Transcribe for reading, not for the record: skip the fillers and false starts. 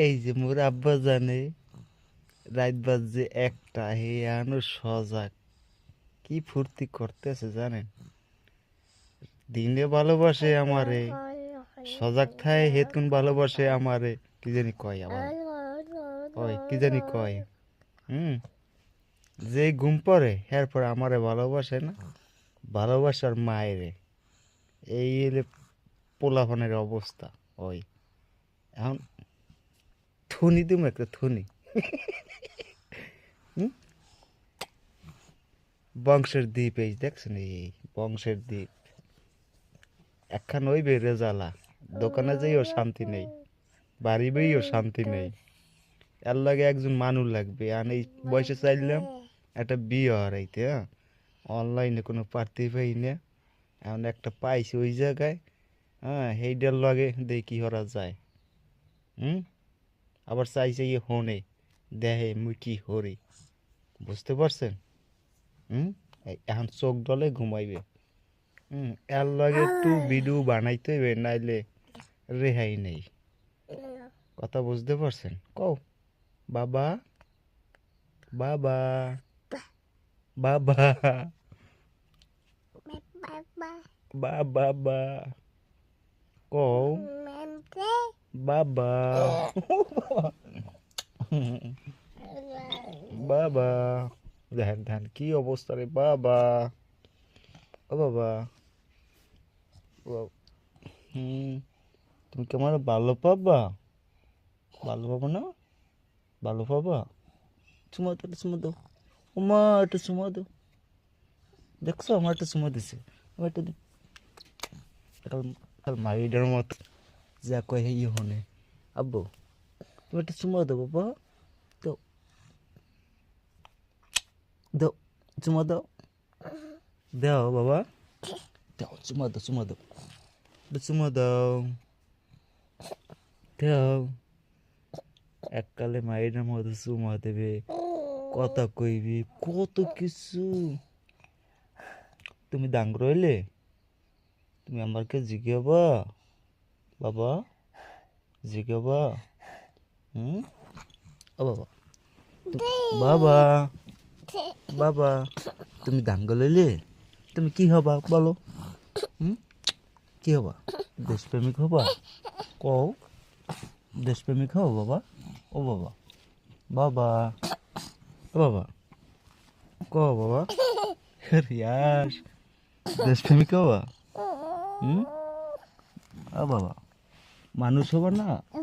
এই যে মোর আব্বা জানে রাত বাজে একটা, হে আনো সজাগ, কি ফুর্তি করতেছে জানেন। দিনে ভালোবাসে আমারে, সজাগ থায় হেতকুন ভালোবাসে আমারে। কি জানি কয় আবার, ওই কি জানি কয়। হুম, যে ঘুম পড়ে এরপর আমারে ভালোবাসে না, ভালোবাসার মায়েরে। এই এলে পোলাপানের অবস্থা। ওই এখন থুনি দিম একটা থুনি। হুম, বংশের দ্বীপ, এই দেখছেন, এই বংশের দ্বীপ একখান ওই বেড়ে জ্বালা। দোকানে যাইও শান্তি নেই, বাড়ি বইও শান্তি নেই। এর লাগে একজন মানুষ লাগবে। আর এই বয়সে চাইলাম একটা বিয়ে হারাইতে, হ্যাঁ, অনলাইনে কোনো প্রার্থী পাই না। এখন একটা পাইছি ওই জায়গায়, হ্যাঁ, সেইটার লগে দেখি কি করা যায়। হুম, আবার চাইছে ইয়ে হনে দেহে মুই কি হরি, বুঝতে পারছেন। হুম, এখন চোখ ডলে ঘুমাইবে। হুম, এর লগে একটু ভিডিও বানাইতে হইবে, নাইলে রেহাই নেই। কথা বুঝতে পারছেন? কও বাবা, বাবা, বাবা, বাবা, কও বাবা, বাবা। দেখেন দেখেন কি অবস্থা রে বাবা, ও বাবা। হুম, তুমি কি আমার ভালো পাবা? ভালো পাবো না? ভালো পাবা? চুমা তো, একটা চুমা দাও। ওমা, একটা চুমা দাও। দেখছো আমার একটা চুমা দিছে, আমার একটা কাল মাইডার মত যা কয় হে হনে। আব্বু, তুমি একটা চুমা দাও বাবা, দাও, দাও, চুমা দাও, দাও বাবা, দাও, চুমা দাও, চুমা দাও, একটা চুমা দাও, দাও। এককালে মাইডার মতো চুমা দেবে, কথা কইবি, কত কিছু। তুমি দাঙ্গ রইলে, তুমি আমাকে জিজ্ঞাবা বাবা, জিজ্ঞাবা। হুম, ও বাবা, বাবা, বাবা, তুমি দাঙ্গ লইলে তুমি কি হবা বলো? হুম, কি হবা? দেশপ্রেমিক হবা? কও, দেশপ্রেমিক হও বাবা, ও বাবা, বাবা, ও বাবা, কও বাবা, রিয়াস, দেশপ্রেমিক হবা? হুম, ও বাবা, মানুষ হবা না?